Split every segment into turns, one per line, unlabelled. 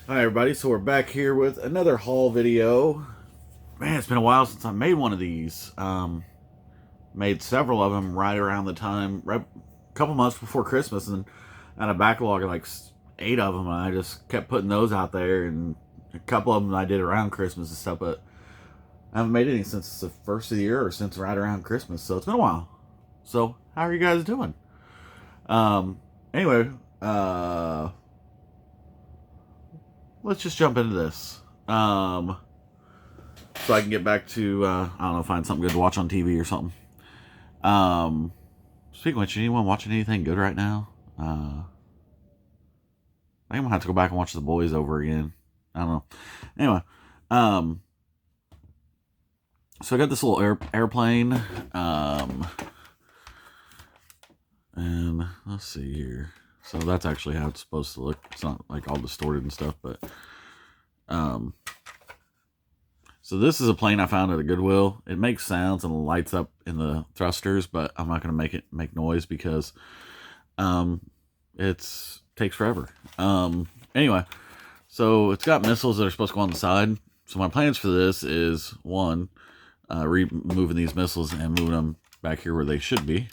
Hi everybody, so we're back here with another haul video. Man, it's been a while since I made one of these. Made several of them right around the time, right a couple months before Christmas, and I had a backlog of like 8 of them, and I just kept putting those out there, and a couple of them I did around Christmas and stuff, but I haven't made any since the first of the year or since right around Christmas, so it's been a while. So, how are you guys doing? Anyway, let's just jump into this. So I can get back to, I don't know, find something good to watch on TV or something. Speaking of which, anyone watching anything good right now? I think I'm gonna have to go back and watch The Boys over again. I don't know. Anyway, um, so I got this little airplane, and let's see here. So that's actually how it's supposed to look. It's not like all distorted and stuff, but so this is a plane I found at a Goodwill. It makes sounds and lights up in the thrusters, but I'm not going to make it make noise because it takes forever. Anyway, so it's got missiles that are supposed to go on the side. So my plans for this is, one, removing these missiles and moving them back here where they should be.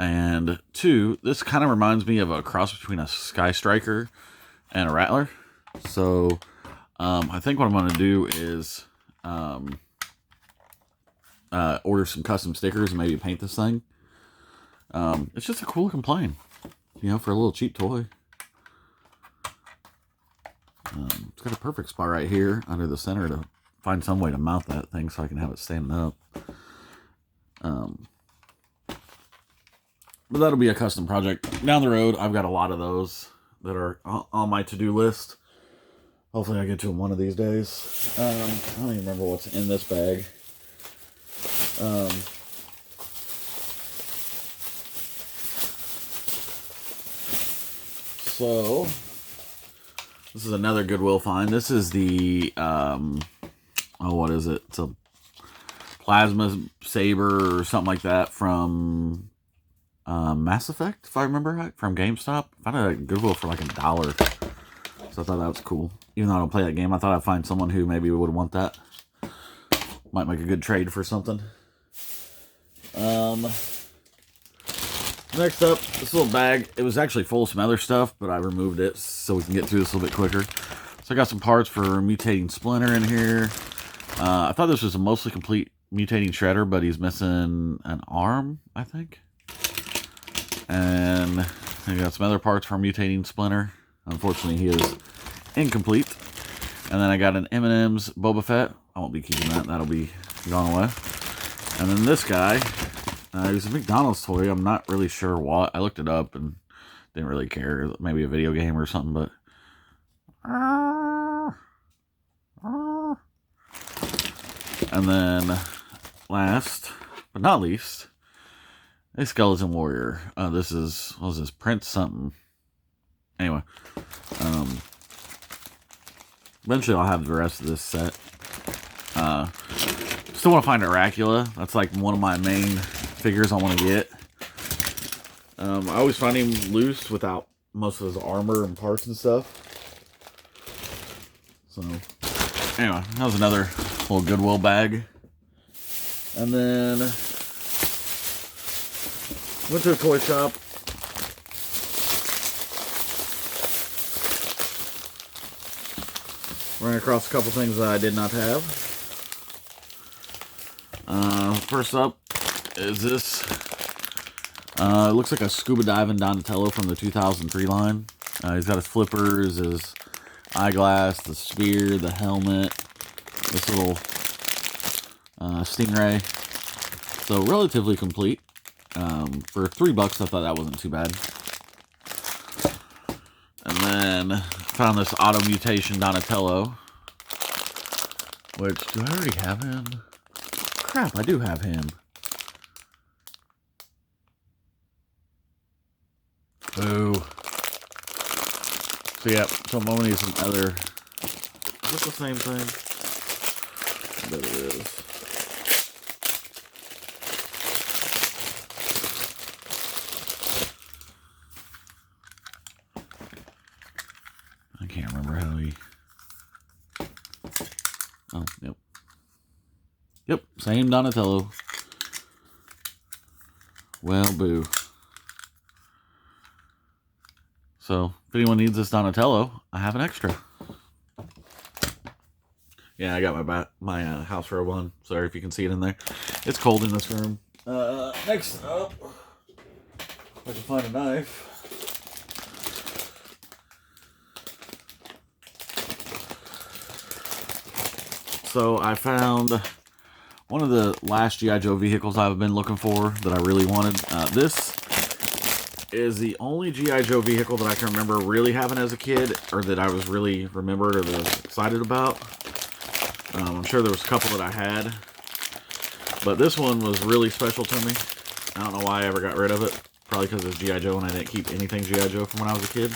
And two, this kind of reminds me of a cross between a Sky Striker and a Rattler. So I think what I'm going to do is order some custom stickers and maybe paint this thing. It's just a cool looking plane, you know, for a little cheap toy. It's got a perfect spot right here under the center to find some way to mount that thing so I can have it standing up. But that'll be a custom project. Down the road, I've got a lot of those that are on my to-do list. Hopefully I get to them one of these days. I don't even remember what's in this bag. So, this is another Goodwill find. This is the, what is it? It's a plasma saber or something like that from Mass Effect, if I remember right, from GameStop. I found it at Goodwill for like $1. So I thought that was cool. Even though I don't play that game, I thought I'd find someone who maybe would want that. Might make a good trade for something. Next up, this little bag. It was actually full of some other stuff, but I removed it so we can get through this a little bit quicker. So I got some parts for mutating Splinter in here. I thought this was a mostly complete mutating Shredder, but he's missing an arm, I think. And I got some other parts for mutating Splinter. Unfortunately, he is incomplete. And then I got an M&M's Boba Fett. I won't be keeping that. That'll be gone away. And then this guy, he's a McDonald's toy. I'm not really sure what. I looked it up and didn't really care. Maybe a video game or something, but... And then, last but not least, a Skeleton Warrior. This is, what is this? Prince something. Anyway, eventually I'll have the rest of this set. Still want to find Dracula. That's like one of my main figures I want to get. I always find him loose without most of his armor and parts and stuff. So, anyway, that was another little Goodwill bag. And then, went to a toy shop. Ran across a couple things that I did not have. First up is this. It looks like a scuba diving Donatello from the 2003 line. He's got his flippers, his eyeglass, the spear, the helmet, this little stingray. So relatively complete. For $3, I thought that wasn't too bad. And then found this auto mutation Donatello. Which, do I already have him? Crap, I do have him. Boo. So yeah, so I'm gonna need some other... Is this the same thing? I bet it is. can't remember how he... Oh, yep. Yep, same Donatello. Well, boo. So, if anyone needs this Donatello, I have an extra. Yeah, I got my house robe on. Sorry if you can see it in there. It's cold in this room. Next up, if I can find a knife. So I found one of the last G.I. Joe vehicles I've been looking for that I really wanted. This is the only G.I. Joe vehicle that I can remember really having as a kid, or that I was really remembered or was excited about. I'm sure there was a couple that I had, but this one was really special to me. I don't know why I ever got rid of it. Probably because it's G.I. Joe and I didn't keep anything G.I. Joe from when I was a kid.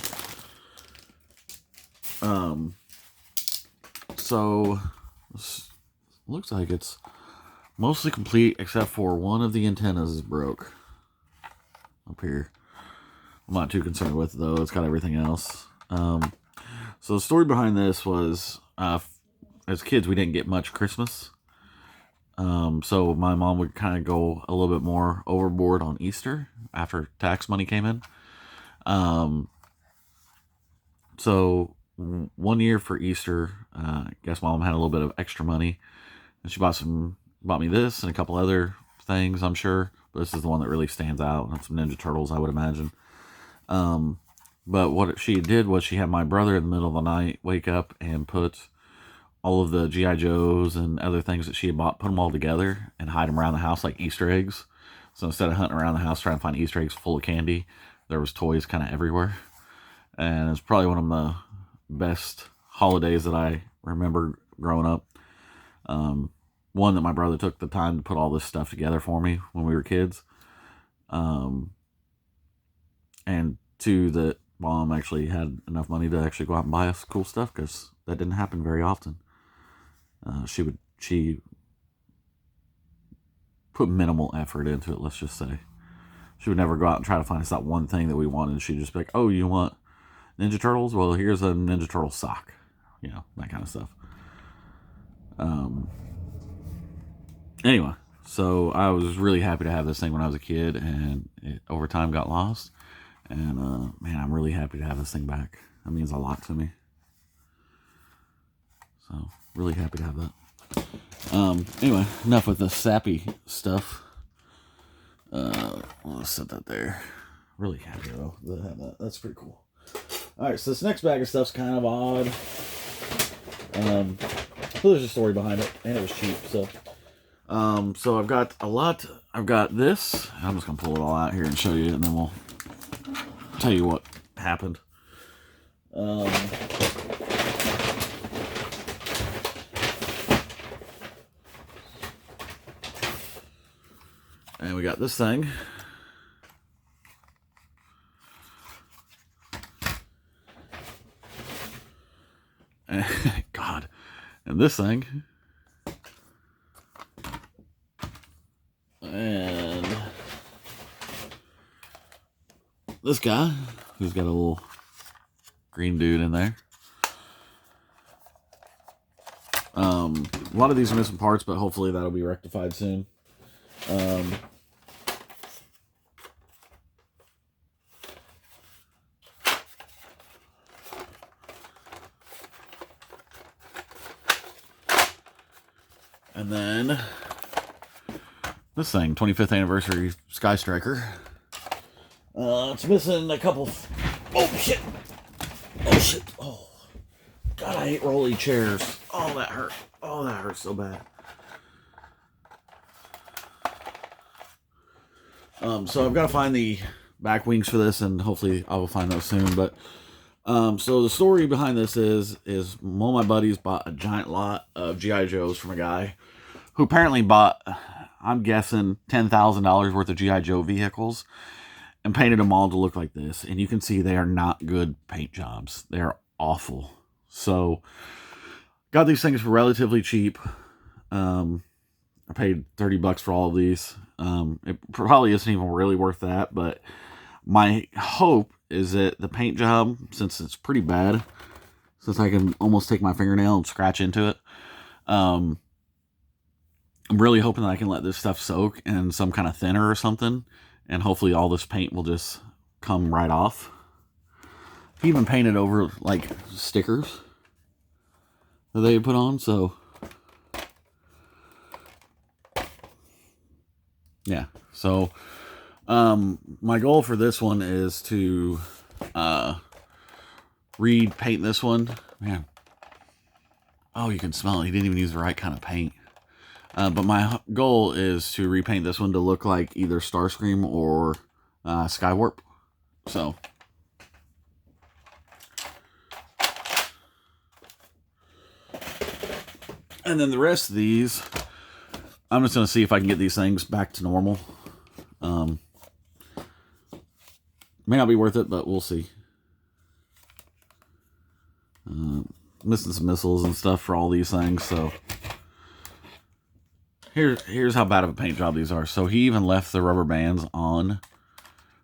So looks like it's mostly complete except for one of the antennas is broke up here. I'm not too concerned with it though. It's got everything else. So the story behind this was, as kids we didn't get much Christmas. So my mom would kind of go a little bit more overboard on Easter after tax money came in. So one year for Easter, I guess mom had a little bit of extra money, and she bought me this and a couple other things, I'm sure. But this is the one that really stands out. And some Ninja Turtles, I would imagine. But what she did was she had my brother in the middle of the night wake up and put all of the G.I. Joes and other things that she had bought, put them all together and hide them around the house like Easter eggs. So instead of hunting around the house trying to find Easter eggs full of candy, there was toys kind of everywhere. And it's probably one of the best holidays that I remember growing up. One, that my brother took the time to put all this stuff together for me when we were kids. And two, that mom actually had enough money to actually go out and buy us cool stuff, because that didn't happen very often. She put minimal effort into it, let's just say. She would never go out and try to find us that one thing that we wanted. She'd just be like, oh, you want Ninja Turtles? Well, here's a Ninja Turtle sock. You know, that kind of stuff. Anyway, so I was really happy to have this thing when I was a kid, and it over time got lost. And man, I'm really happy to have this thing back. That means a lot to me. So, really happy to have that. Anyway, enough with the sappy stuff. I'll set that there. Really happy though to have that. That's pretty cool. Alright, so this next bag of stuff's kind of odd. There's a story behind it, and it was cheap, so. So I've got a lot. I've got this. I'm just gonna pull it all out here and show you, and then we'll tell you what happened. And we got this thing. God. And this thing. And this guy, who's got a little green dude in there. A lot of these are missing parts, but hopefully that'll be rectified soon. And then this thing, 25th anniversary Sky Striker. It's missing a couple. Oh shit! Oh shit! Oh, God, I hate rolly chairs. Oh, that hurt. Oh, that hurts so bad. So I've got to find the back wings for this, and hopefully I will find those soon. But so the story behind this is one of my buddies bought a giant lot of G.I. Joes from a guy who apparently bought, I'm guessing, $10,000 worth of G.I. Joe vehicles and painted them all to look like this. And you can see they are not good paint jobs. They are awful. So got these things for relatively cheap. I paid $30 for all of these. It probably isn't even really worth that, but my hope is that the paint job, since it's pretty bad, since I can almost take my fingernail and scratch into it. I'm really hoping that I can let this stuff soak in some kind of thinner or something, and hopefully all this paint will just come right off. He even painted over like stickers that they put on, so yeah. So my goal for this one is to repaint this one. Man, oh, you can smell it. He didn't even use the right kind of paint. But my goal is to repaint this one to look like either Starscream or Skywarp. So and then the rest of these, I'm just going to see if I can get these things back to normal. May not be worth it, but we'll see. Missing some missiles and stuff for all these things, so here's how bad of a paint job these are. So he even left the rubber bands on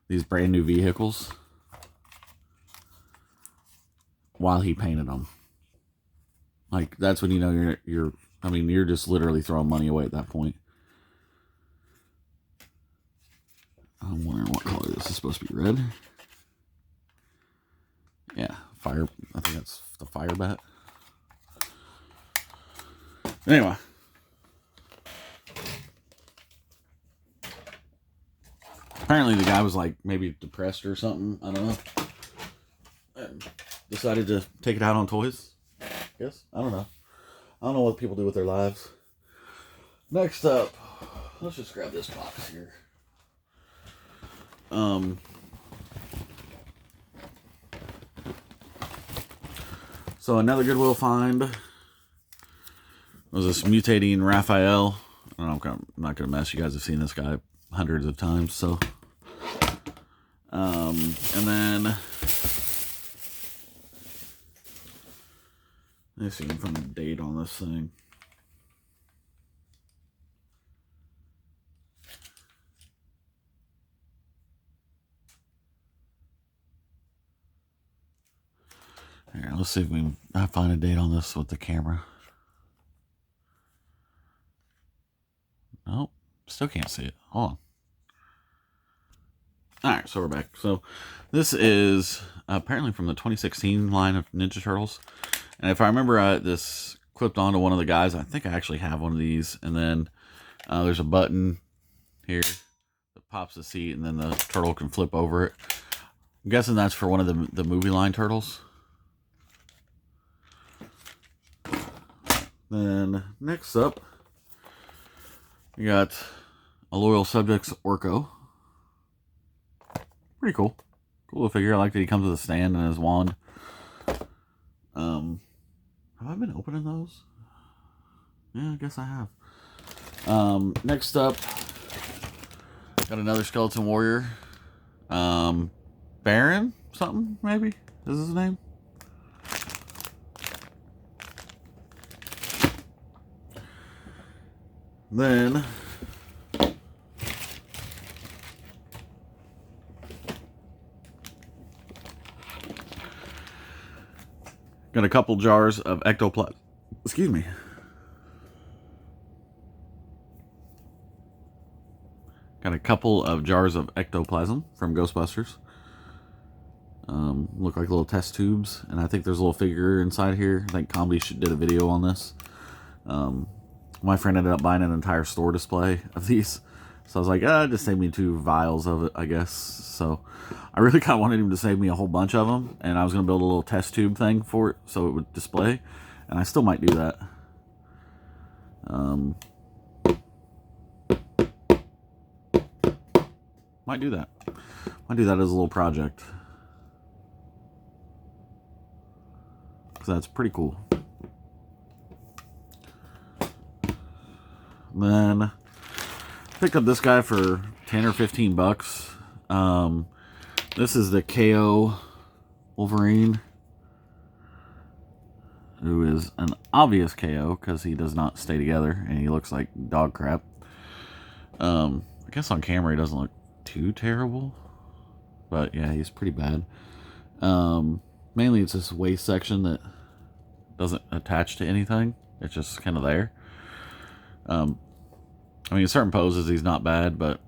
these brand new vehicles while he painted them. Like, that's when you know you're just literally throwing money away at that point. I'm wondering what color this is supposed to be. Red? Yeah, fire. I think that's the fire bat. Anyway. Apparently the guy was like maybe depressed or something. I don't know. And decided to take it out on toys. Yes, I don't know. I don't know what people do with their lives. Next up, let's just grab this box here. So another Goodwill find was this mutating Raphael. I don't know, I'm not gonna mess. You guys have seen this guy hundreds of times. So, and then let's see if I can find a date on this thing. Here, let's see if we can find a date on this with the camera. Nope, still can't see it. Hold on. Alright, so we're back. So this is apparently from the 2016 line of Ninja Turtles. And if I remember, this clipped onto one of the guys. I think I actually have one of these. And then there's a button here that pops the seat, and then the turtle can flip over it. I'm guessing that's for one of the movie line turtles. Then next up, we got a Loyal Subjects Orko. Pretty cool. Cool little figure. I like that he comes with a stand and his wand. Have I been opening those? Yeah, I guess I have. Next up, got another Skeleton Warrior. Baron something, maybe? Is his name? Then got a couple jars of ectoplasm. Excuse me. Got a couple of jars of ectoplasm from Ghostbusters. Look like little test tubes, and I think there's a little figure inside here. I think Comedy did a video on this. My friend ended up buying an entire store display of these. So I was like, just save me 2 vials of it, I guess. So I really kind of wanted him to save me a whole bunch of them. And I was going to build a little test tube thing for it so it would display. And I still might do that. Might do that. Might do that as a little project. Because that's pretty cool. Then picked up this guy for 10 or 15 bucks. This is the KO Wolverine, who is an obvious KO because he does not stay together and he looks like dog crap. I guess on camera he doesn't look too terrible, but yeah, he's pretty bad. Mainly it's this waist section that doesn't attach to anything. It's just kind of there. I mean, in certain poses he's not bad, but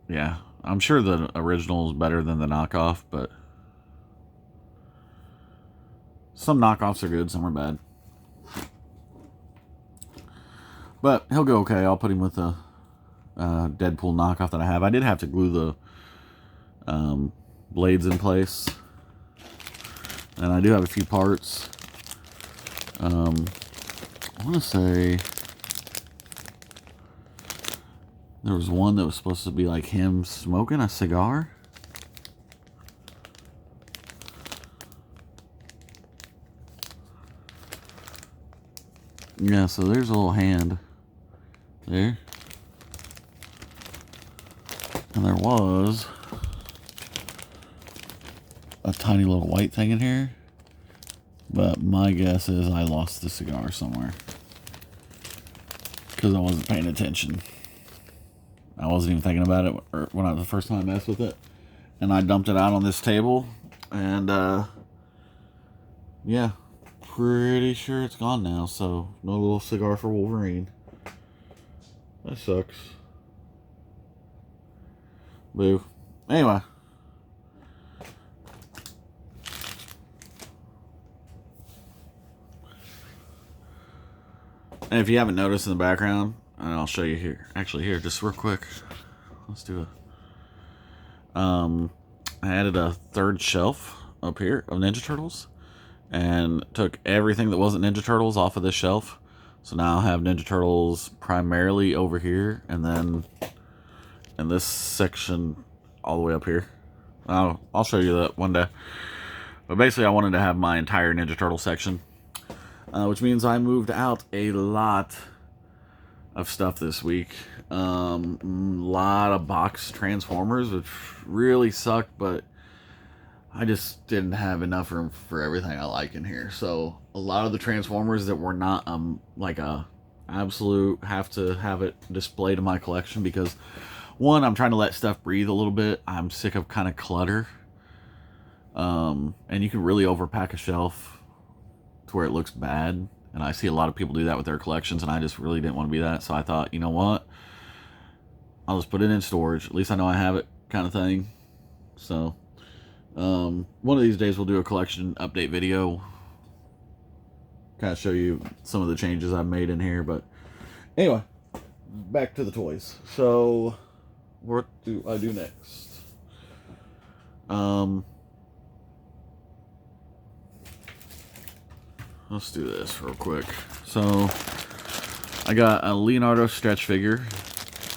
yeah, I'm sure the original is better than the knockoff, but some knockoffs are good, some are bad. But he'll go okay. I'll put him with the Deadpool knockoff that I have. I did have to glue the blades in place, and I do have a few parts. I want to say there was one that was supposed to be like him smoking a cigar. Yeah, so there's a little hand there. And there was a tiny little white thing in here. But my guess is I lost the cigar somewhere. Because I wasn't paying attention. I wasn't even thinking about it when the first time I messed with it. And I dumped it out on this table. And, yeah. Pretty sure it's gone now. So, no little cigar for Wolverine. That sucks. Boo. Anyway. And if you haven't noticed in the background, and I'll show you here. Actually, here, just real quick. Let's do it. I added a third shelf up here of Ninja Turtles. And took everything that wasn't Ninja Turtles off of this shelf. So now I have Ninja Turtles primarily over here. And then in this section all the way up here. I'll show you that one day. But basically I wanted to have my entire Ninja Turtle section. Which means I moved out a lot of stuff this week. A lot of box Transformers, which really sucked, but I just didn't have enough room for everything I like in here. So a lot of the Transformers that were not like a absolute have to have it displayed in my collection, because one, I'm trying to let stuff breathe a little bit. I'm sick of kind of clutter. And you can really overpack a shelf to where it looks bad. And I see a lot of people do that with their collections, and I just really didn't want to be that. So I thought, you know what? I'll just put it in storage. At least I know I have it, kind of thing. So one of these days we'll do a collection update video. Kind of show you some of the changes I've made in here. But anyway, back to the toys. So what do I do next? Let's do this real quick. So I got a Leonardo stretch figure.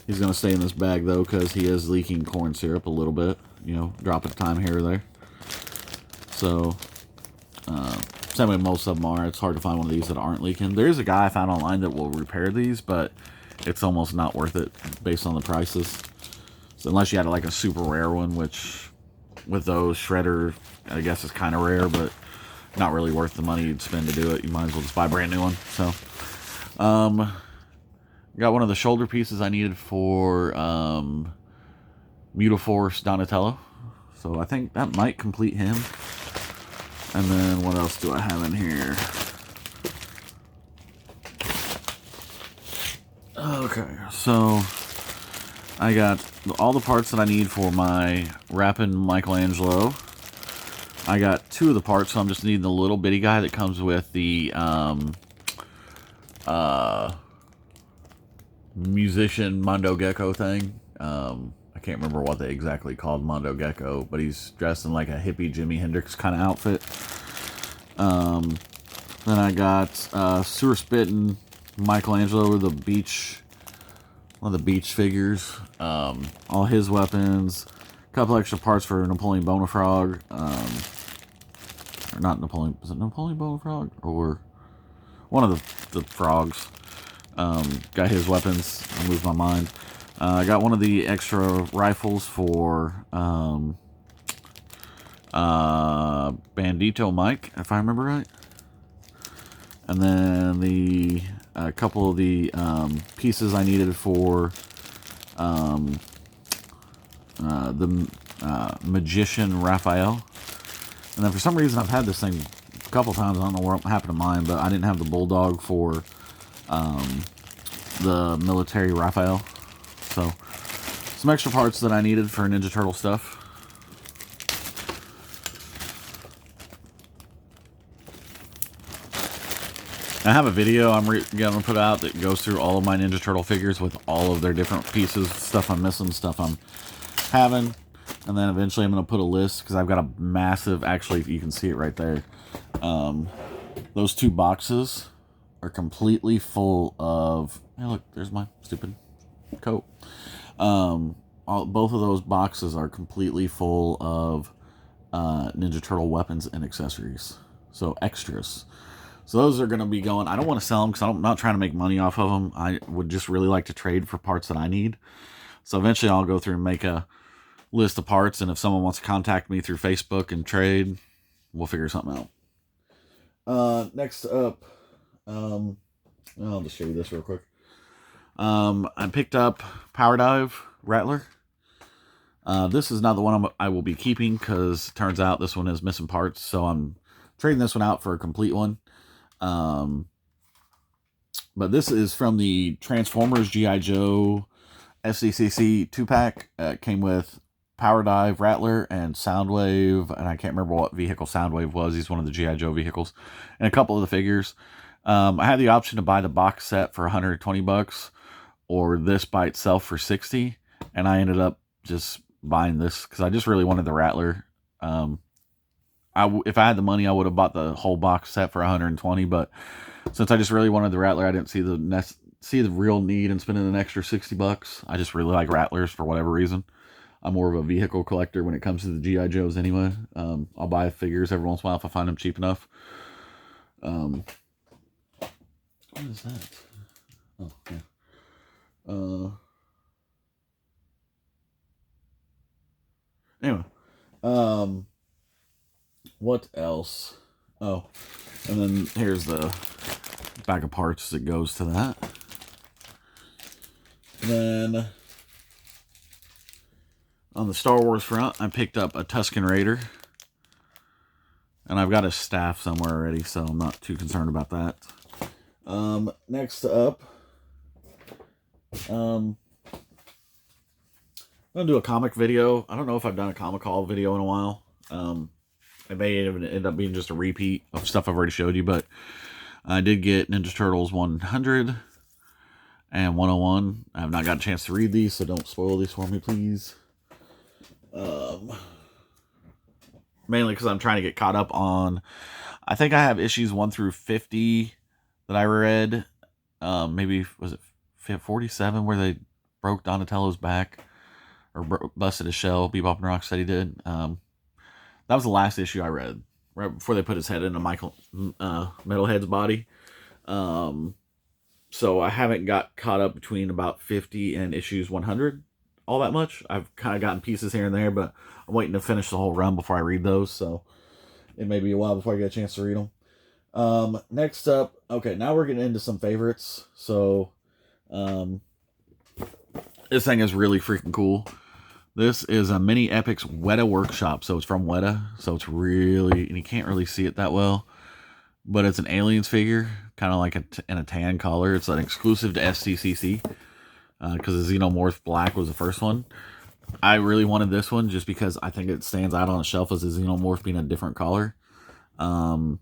He's going to stay in this bag though, because he is leaking corn syrup a little bit. You know, drop at a time here or there. So, same way most of them are. It's hard to find one of these that aren't leaking. There's a guy I found online that will repair these, but it's almost not worth it based on the prices. So unless you had like a super rare one, which with those, Shredder, I guess is kind of rare, but not really worth the money you'd spend to do it. You might as well just buy a brand new one. So, got one of the shoulder pieces I needed for Mutaforce Donatello. So I think that might complete him. And then what else do I have in here? Okay, so I got all the parts that I need for my Rappin' Michelangelo. I got two of the parts, so I'm just needing the little bitty guy that comes with the musician Mondo Gecko thing. I can't remember what they exactly called Mondo Gecko, but he's dressed in like a hippie Jimi Hendrix kind of outfit. Then I got Sewer Spittin' Michelangelo, the beach, one of the beach figures. All his weapons. A couple extra parts for Napoleon Bonafrog. Or not Napoleon. Is it Napoleon Bonafrog? Or one of the frogs. Got his weapons. I moved my mind. I got one of the extra rifles for Bandito Mike, if I remember right. And then a couple of the pieces I needed for the Magician Raphael. And then for some reason, I've had this thing a couple times. I don't know what happened to mine, but I didn't have the Bulldog for the military Raphael. So, some extra parts that I needed for Ninja Turtle stuff. I have a video I'm going to put out that goes through all of my Ninja Turtle figures with all of their different pieces, stuff I'm missing, stuff I'm having. And then eventually I'm going to put a list, because I've got a massive, actually, you can see it right there. Those 2 boxes are completely full of, hey look, there's my stupid coat. Both of those boxes are completely full of Ninja Turtle weapons and accessories. So extras. So those are going to be going. I don't want to sell them because I'm not trying to make money off of them. I would just really like to trade for parts that I need. So eventually I'll go through and make a list of parts. And if someone wants to contact me through Facebook and trade, we'll figure something out. Next up, I'll just show you this real quick. I picked up Power Dive Rattler. This is not the one I will be keeping, because it turns out this one is missing parts. So I'm trading this one out for a complete one. But this is from the Transformers G.I. Joe SDCC 2-pack. It came with Power Dive Rattler and Soundwave, and I can't remember what vehicle Soundwave was. He's one of the G.I. Joe vehicles, and a couple of the figures. I had the option to buy the box set for $120 or this by itself for $60, and I ended up just buying this because I just really wanted the Rattler. If I had the money, I would have bought the whole box set for $120, but since I just really wanted the Rattler, I didn't see the real need in spending an extra $60. I just really like Rattlers for whatever reason. I'm more of a vehicle collector when it comes to the G.I. Joes anyway. I'll buy figures every once in a while if I find them cheap enough. What is that? Oh, yeah. Anyway. What else? Oh, and then here's the bag of parts that goes to that. Then on the Star Wars front, I picked up a Tusken Raider. And I've got a staff somewhere already, so I'm not too concerned about that. Next up, I'm going to do a comic video. I don't know if I've done a comic haul video in a while. It may even end up being just a repeat of stuff I've already showed you, but I did get Ninja Turtles 100 and 101. I have not got a chance to read these, so don't spoil these for me, please. Mainly because I'm trying to get caught up on, I think I have issues 1 through 50 that I read. Maybe, was it 47 where they broke Donatello's back, or busted his shell, Bebop and Rocksteady did. That was the last issue I read, right before they put his head into Michael Metalhead's body. So I haven't got caught up between about 50 and issues 100 all that much. I've kind of gotten pieces here and there, but I'm waiting to finish the whole run before I read those, so it may be a while before I get a chance to read them. Next up, okay, now we're getting into some favorites. So this thing is really freaking cool. This is a Mini Epics Weta Workshop, so it's from Weta, so it's really, and you can't really see it that well, but it's an Aliens figure, kind of like in a tan color. It's an exclusive to SCCC, because the Xenomorph Black was the first one. I really wanted this one just because I think it stands out on the shelf as a Xenomorph being a different color. Designed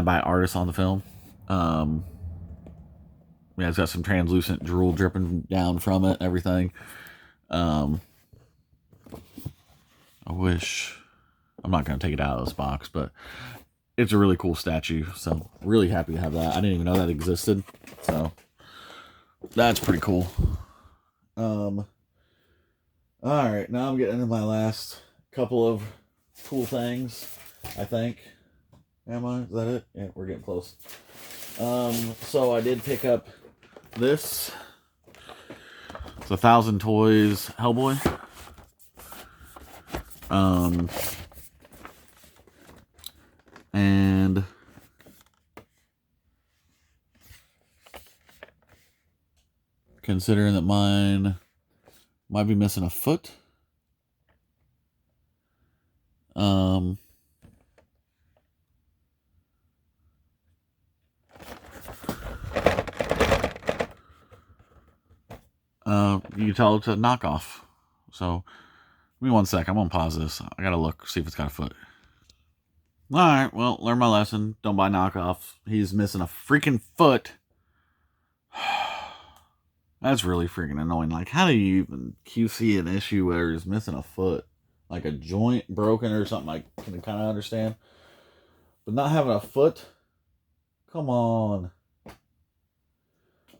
by artists on the film. Yeah, it's got some translucent drool dripping down from it, everything. I wish, I'm not going to take it out of this box, but it's a really cool statue, so really happy to have that. I didn't even know that existed, so that's pretty cool. Alright, now I'm getting into my last couple of cool things, I think. Am I? Is that it? Yeah, we're getting close. So I did pick up this. It's 1,000 Toys Hellboy. And considering that mine might be missing a foot, You can tell it's a knockoff. So, give me 1 sec. I'm going to pause this. I got to look, see if it's got a foot. Alright, well, learn my lesson. Don't buy knockoffs. He's missing a freaking foot. That's really freaking annoying. Like, how do you even QC an issue where he's missing a foot? Like a joint broken or something, I can kind of understand. But not having a foot? Come on.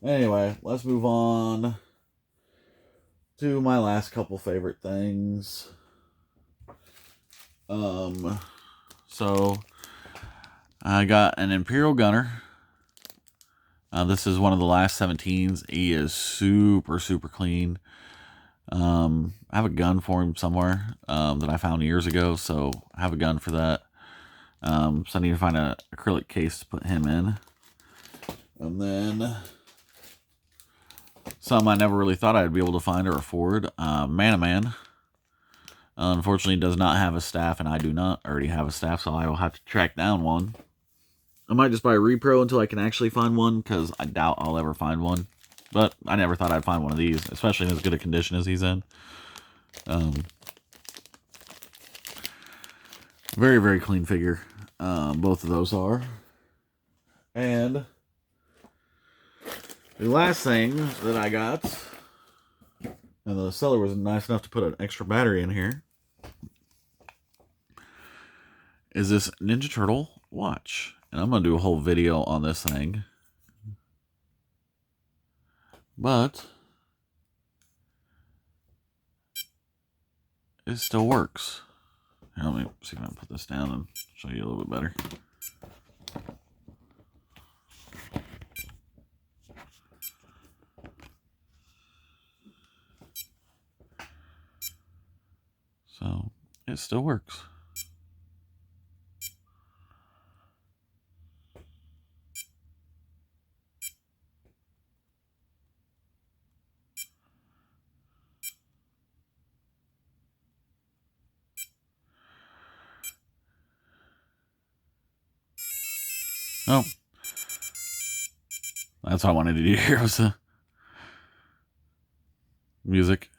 Anyway, let's move on to my last couple favorite things. So I got an Imperial Gunner. This is one of the last 17s. He is super, super clean. I have a gun for him somewhere that I found years ago, so I have a gun for that. So I need to find an acrylic case to put him in. And then some I never really thought I'd be able to find or afford. Man-a-Man. Unfortunately, does not have a staff, and I do not already have a staff, so I will have to track down one. I might just buy a repro until I can actually find one, because I doubt I'll ever find one. But I never thought I'd find one of these, especially in as good a condition as he's in. Very, very clean figure. Both of those are. And the last thing that I got, and the seller was nice enough to put an extra battery in here, is this Ninja Turtle watch. And I'm going to do a whole video on this thing. But it still works. Here, let me see if I can put this down and show you a little bit better. So it still works. Oh, that's what I wanted to do here was the music.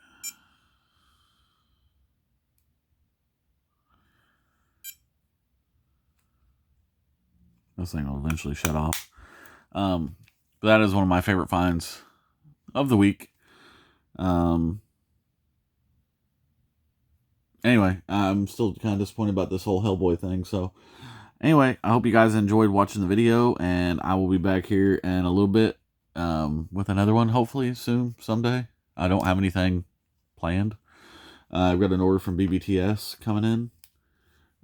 This thing will eventually shut off. But that is one of my favorite finds of the week. Anyway, I'm still kind of disappointed about this whole Hellboy thing, so anyway, I hope you guys enjoyed watching the video, and I will be back here in a little bit with another one, hopefully soon, someday. I don't have anything planned. I've got an order from BBTS coming in,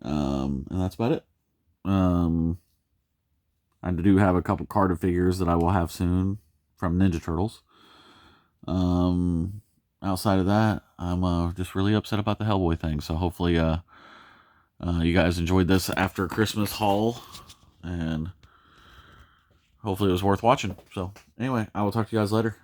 and that's about it. I do have a couple carded figures that I will have soon from Ninja Turtles. Outside of that, I'm just really upset about the Hellboy thing, so hopefully you guys enjoyed this after Christmas haul, and hopefully it was worth watching. So anyway, I will talk to you guys later.